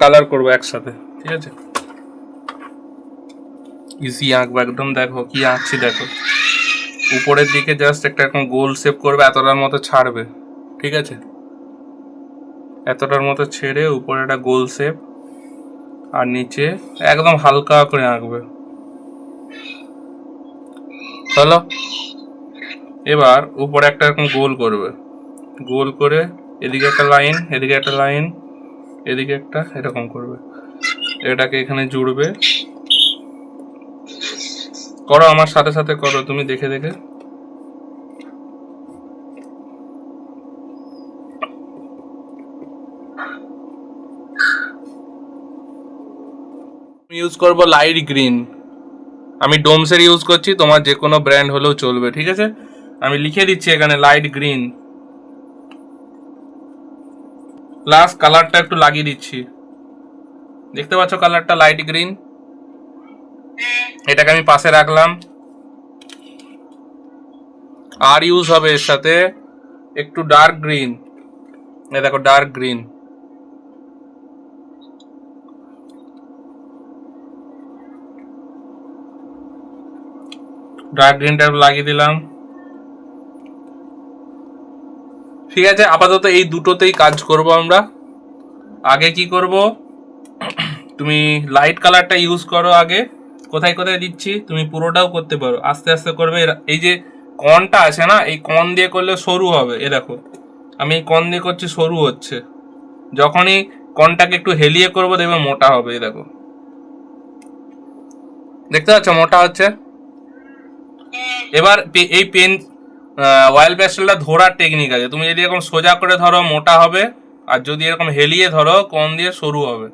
Colour করবো একসাথে, ঠিক আছে? ইজি আঁকবো একদম। দেখো কি আঁকছি, দেখো উপরের দিকে জাস্ট একটা এরকম গোল শেপ করবে, এতটার মতো ছাড়বে, ঠিক আছে? এতটার মতো ছেড়ে উপরে একটা গোল শেপ, আর নিচে একদম হালকা করে আঁকবে। চলো এবার উপরে একটা এরকম গোল করবে, গোল করে এদিকে একটা লাইন, এদিকে একটা লাইন, এদিকে একটা এরকম করবে, এটাকে এখানে জুড়বে। করো আমার সাথে সাথে করো, তুমি দেখে দেখে। ইউজ করবো লাইট গ্রিন, আমি ডোমসের ইউজ করছি, তোমার যে কোনো ব্র্যান্ড হলেও চলবে, ঠিক আছে? আমি লিখে দিচ্ছি এখানে লাইট গ্রিন, প্লাস কালারটা একটু লাগিয়ে দিচ্ছি, দেখতে পাচ্ছ কালারটা লাইট গ্রিন। এটাকে আমি পাশে রাখলাম। আর ইউজ হবে এর সাথে একটু ডার্ক গ্রিন, এই দেখো ডার্ক গ্রিন, ডার্ক গ্রিনটা লাগিয়ে দিলাম, ঠিক আছে? আপাতত এই দুটোতেই কাজ করব আমরা। আগে কি করব, তুমি লাইট কালারটা ইউজ করো আগে। কোথায় কোথায় দিচ্ছি তুমি পুরোটাও করতে পারো, আস্তে আস্তে করবে। এই যে কনটা আছে না, এই কন দিয়ে করলে সরু হবে, এ দেখো আমি এই কন দিয়ে করছি, সরু হচ্ছে। যখনই কনটাকে একটু হেলিয়ে করবো দেখবে মোটা হবে, এই দেখো দেখতে পাচ্ছ মোটা হচ্ছে। এবার এই পেন অয়েল প্যাস্টেলটা ধরার টেকনিক আছে, তুমি যদি এরকম সোজা করে ধরো মোটা হবে, আর যদি এরকম হেলিয়ে ধরো কন দিয়ে সরু হবে,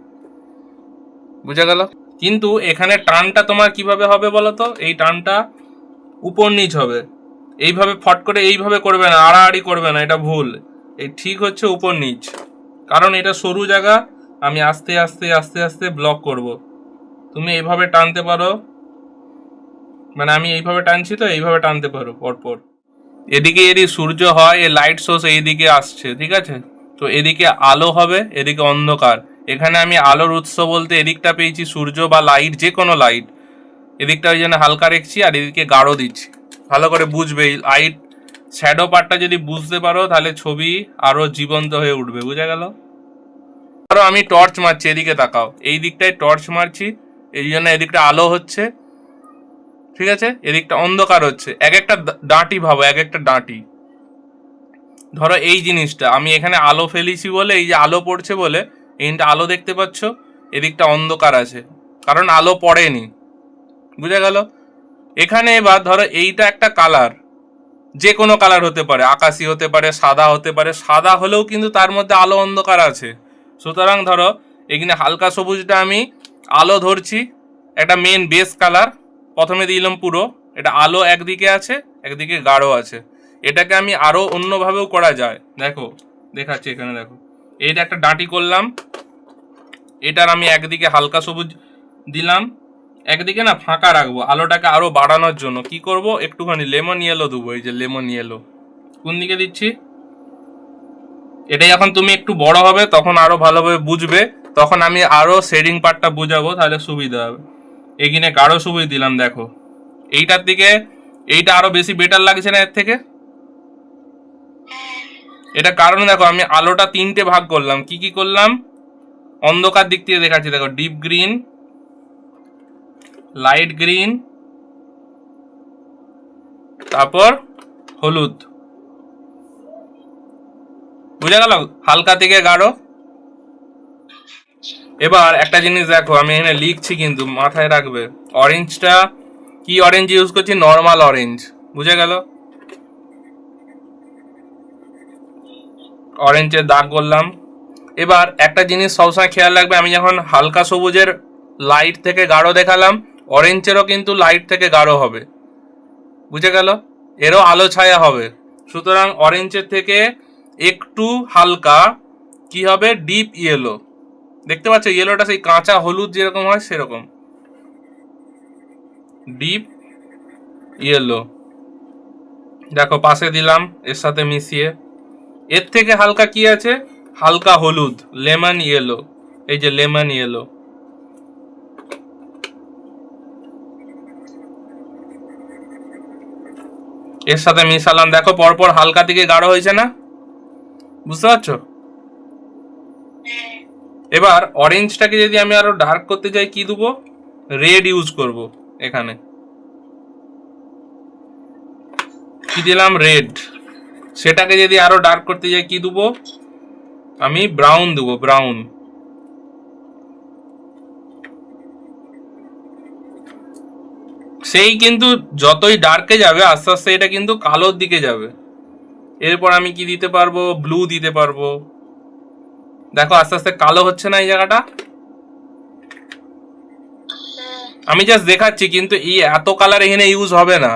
বুঝা গেল? কিন্তু এখানে টানটা তোমার কিভাবে হবে বলো তো? এই টানটা উপর নিচ হবে, এইভাবে ফট করে এইভাবে করবে না, আড়াআড়ি করবে না, এটা ভুল। এই ঠিক হচ্ছে উপর নিচ, কারণ এটা সরু জায়গা, আমি আস্তে আস্তে আস্তে আস্তে ব্লক করব। তুমি এইভাবে টানতে পারো, মানে আমি এইভাবে টানছি তো, এইভাবে টানতে পারো পরপর। এদিকে যদি সূর্য হয়, এ লাইট সোর্স এইদিকে আসছে, ঠিক আছে? তো এদিকে আলো হবে, এদিকে অন্ধকার। এখানে আমি আলোর উৎস বলতে এদিকটা পেয়েছি সূর্য বা লাইট, যে কোনো লাইট। এদিকটা ওই জন্য হালকা রেখেছি, আর এদিকে গাঢ় দিচ্ছি। ভালো করে বুঝবে, লাইট শ্যাডো পার্টটা যদি বুঝতে পারো তাহলে ছবি আরো জীবন্ত হয়ে উঠবে, বুঝা গেল? আরো আমি টর্চ মারছি, এদিকে তাকাও, এই দিকটায় টর্চ মারছি, এই জন্য এদিকটা আলো হচ্ছে, ঠিক আছে? এদিকটা অন্ধকার হচ্ছে। এক একটা ডাঁটি ভাবো, এক একটা ডাঁটি। ধরো এই জিনিসটা আমি এখানে আলো ফেলেছি বলে, এই যে আলো পড়ছে বলে এইটা আলো দেখতে পাচ্ছ, এদিকটা অন্ধকার আছে, কারণ আলো পড়েনি, বুঝা গেল? এখানে এবার ধরো এইটা একটা কালার, যে কোনো কালার হতে পারে, আকাশি হতে পারে, সাদা হতে পারে, সাদা হলেও কিন্তু তার মধ্যে আলো অন্ধকার আছে। সুতরাং ধরো এখানে হালকা সবুজটা আমি আলো ধরছি, একটা মেন বেস কালার প্রথমে দিলাম পুরো, এটা আলো একদিকে আছে, একদিকে গাঢ় আছে। এটাকে আমি আরো অন্যভাবেও করা যায়, দেখো দেখাচ্ছি এখানে, দেখো এইটা একটা ডাঁটি করলাম, এটার আমি একদিকে হালকা সবুজ দিলাম, একদিকে না ফাঁকা রাখবো আলোটাকে আরো বাড়ানোর জন্য। কি করব, একটুখানি লেমন ইয়েলো দেবো, এই যে লেমন ইয়েলো। কোন দিকে দিচ্ছি, এটা যখন তুমি একটু বড় হবে তখন আরো ভালোভাবে বুঝবে, তখন আমি আরো শেডিং পার্টটা বুঝাবো, তাহলে সুবিধা হবে। এখানে গাঢ় সবুজ দিলাম, দেখো এইটার দিকে, এইটা আরো বেশি বেটার লাগছে না এর থেকে? এটা কারণ দেখো আমি আলোটা তিনটে ভাগ করলাম, কি কি করলাম, অন্ধকার দিক থেকে দেখাচ্ছি, দেখো ডিপ গ্রিন, লাইট গ্রিন, তারপর হলুদ, বুঝা গেল? হালকা থেকে গাঢ়। এবার একটা জিনিস দেখো, আমি এখানে লিখছি কিন্তু মাথায় রাখবে, অরেঞ্জটা কি অরেঞ্জ ইউজ করছি, নর্মাল অরেঞ্জ, বুঝা গেল? অরেঞ্জের দাগ করলাম। এবার একটা জিনিস সবসময় খেয়াল রাখবে, আমি যখন হালকা সবুজের লাইট থেকে গাঢ় দেখালাম, অরেঞ্জেরও কিন্তু লাইট থেকে গাঢ় হবে, বুঝে গেল? এরও আলো ছায়া হবে। সুতরাং অরেঞ্জের থেকে একটু হালকা কি হবে, ডিপ ইয়েলো। দেখতে পাচ্ছ ইয়েলোটা সেই কাঁচা হলুদ যেরকম হয় সেরকম, ডিপ ইয়েলো। দেখো পাশে দিলাম এর সাথে মিশিয়ে। এর থেকে হালকা কি আছে, হালকা হলুদ, লেমন ইয়েলো। এই যে লেমন ইয়েলো, এর সাথে মিশালাম, দেখো পরপর হালকা থেকে গাঢ় হয়েছে না, বুঝতে পারছো? এবার অরেঞ্জটাকে যদি আমি আরো ডার্ক করতে চাই কি দেবো, রেড ইউজ করব। এখানে কি দিলাম, রেড। সেটাকে যদি আরো ডার্ক করতে চাই কি দেবো, আমি ব্রাউন দেবো, ব্রাউন। সেই কিন্তু যতই ডার্কে যাবে আস্তে আস্তে এটা কিন্তু কালোর দিকে যাবে। এরপর আমি কি দিতে পারবো, ব্লু দিতে পারবো। দেখো আস্তে আস্তে কালো হচ্ছে না এই জায়গাটা। আমি জাস্ট দেখাচ্ছি, কিন্তু এই এত কালার এখানে ইউজ হবে না,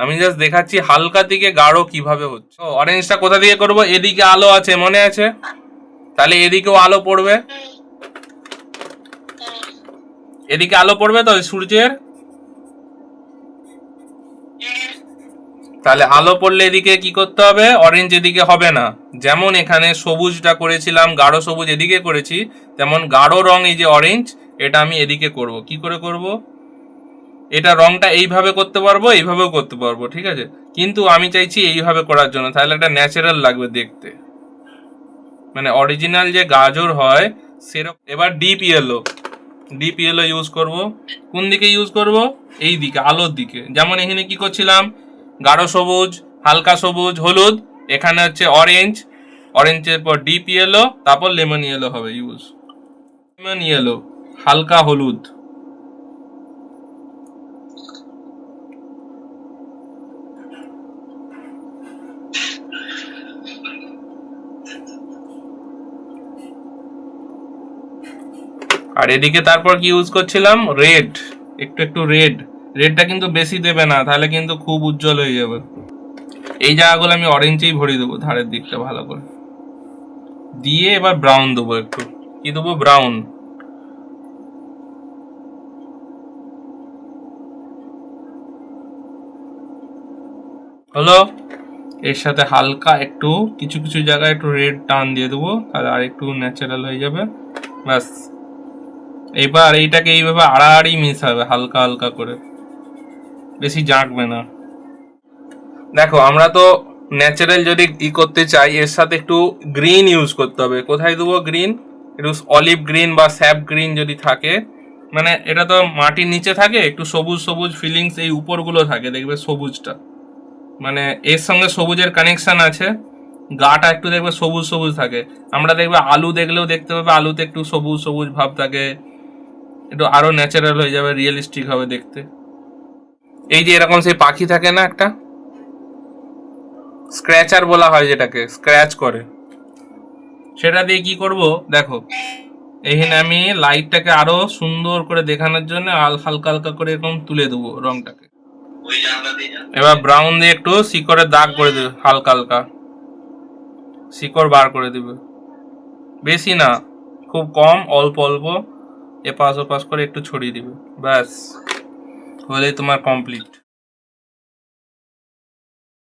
আমি জাস্ট দেখাচ্ছি হালকা থেকে গাঢ় কিভাবে হচ্ছে। অরেঞ্জটা কোথা দিয়ে করব, এদিকে আলো আছে মনে আছে, তাহলে এদিকেও আলো পড়বে, এদিকে আলো পড়বে তো সূর্যের, তাহলে আলো পড়লে এদিকে কি করতে হবে, অরেঞ্জ এদিকে হবে না। যেমন এখানে সবুজটা করেছিলাম, গাঢ় সবুজ এদিকে করেছি, তেমন গাঢ় রং এই যে অরেঞ্জ, এটা আমি এদিকে করব। কি করে করব, এটা রংটা এইভাবে করতে পারবো, এইভাবেও করতে পারবো, ঠিক আছে, কিন্তু আমি চাইছি এইভাবে করার জন্য, তাহলে একটা ন্যাচারাল লাগবে দেখতে, মানে অরিজিনাল যে গাজর হয় সেরকম। এবার deep yellow, deep yellow use করব। কোন দিকে ইউজ করব, এই দিকে, আলোর দিকে। যেমন এখানে কি করছিলাম, গাঢ় সবুজ, হালকা সবুজ, হলুদ, এখানে হচ্ছে অরেঞ্জ, অরেঞ্জের পর ডিপ ইয়েলো, তারপর লেমন ইয়েলো হবে ইউজ। লেমন ইয়েলো, হালকা হলুদ। আর এদিকে তারপর কি ইউজ করছিলাম, রেড, একটু একটু রেড। রেডটা কিন্তু বেশি দেবে না, তাহলে কিন্তু খুব উজ্জ্বল হয়ে যাবে। এই জায়গাগুলো আমি অরেঞ্জেই ভরিয়ে দেবো, ধারের দিকটা ভালো করে দিয়ে। এবার ব্রাউন দেবো, একটু কি দেবো, ব্রাউন। হলো, এর সাথে হালকা একটু কিছু কিছু জায়গায় একটু রেড টান দিয়ে দেবো, তাহলে আর একটু ন্যাচারাল হয়ে যাবে, ব্যাস। এবার এইটাকে এইভাবে আড়াআড়ি মিশাবে হালকা হালকা করে, বেশি জাঁকবে না। দেখো আমরা তো ন্যাচারাল যদি করতে চাই, এর সাথে একটু গ্রিন ইউজ করতে হবে। কোথায় দেবো গ্রিন, একটু অলিভ গ্রিন বা স্যাপ গ্রিন যদি থাকে, মানে এটা তো মাটির নিচে থাকে, একটু সবুজ সবুজ ফিলিংস এই উপরগুলো থাকে, দেখবে সবুজটা, মানে এর সঙ্গে সবুজের কানেকশন আছে, গাটা একটু দেখবে সবুজ সবুজ থাকে। আমরা দেখবে আলু দেখলেও দেখতে পাবে আলুতে একটু সবুজ সবুজ ভাব থাকে, একটু আরো ন্যাচারাল হয়ে যাবে, রিয়েলিস্টিক হবে দেখতে। এই যে এরকম সেই পাখি থাকে না একটা, স্ক্র্যাচার বলা হয় যেটাকে, স্ক্র্যাচ করে, সেটা দিয়ে কি করব, দেখো এখানে আমি লাইটটাকে আরো সুন্দর করে দেখানোর জন্য হালকা হালকা করে এরকম তুলে দেবো রংটাকে। এবার ব্রাউন দিয়ে একটু শিকড়ের দাগ করে দেবে, হালকা হালকা শিকড় বার করে দিবে, বেশি না, খুব কম, অল্প অল্প এপাশ ওপাশ করে একটু ছড়িয়ে দিবে, ব্যাস, হলেই তোমার কমপ্লিট।